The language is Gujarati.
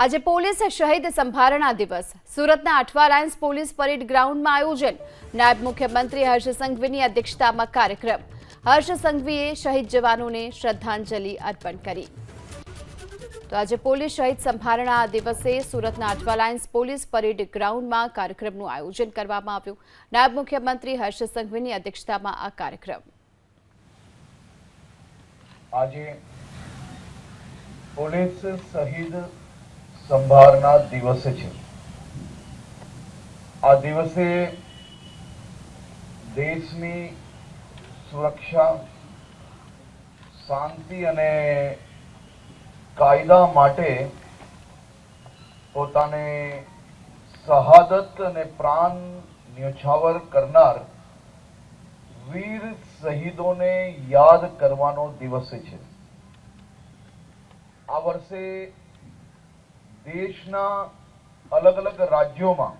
આજે પોલીસ શહીદ સંભારણા દિવસ સુરતના અઠવા લાયન્સ પોલીસ પરેડ ગ્રાઉન્ડમાં આયોજન નાયબ મુખ્યમંત્રી હર્ષ સંઘવીની અધ્યક્ષતામાં કાર્યક્રમ હર્ષ સંઘવીએ શહીદ જવાનોને શ્રદ્ધાંજલિ અર્પણ કરી। તો આજે પોલીસ શહીદ સંભારણા દિવસે સુરતના અઠવા લાયન્સ પોલીસ પરેડ ગ્રાઉન્ડમાં કાર્યક્રમનું આયોજન કરવામાં આવ્યું। નાયબ મુખ્યમંત્રી હર્ષ સંઘવીની અધ્યક્ષતામાં આ કાર્યક્રમ આજે પોલીસ શહીદ संभारना दिवस है। आ दिवसे देशनी सुरक्षा शांति अने कायदा माटे पोताने शहादत अने प्राण न्योछावर करनार वीर शहीदों ने याद करवानो दिवस है। आ वर्षे देशना अलग अलग राज्यों में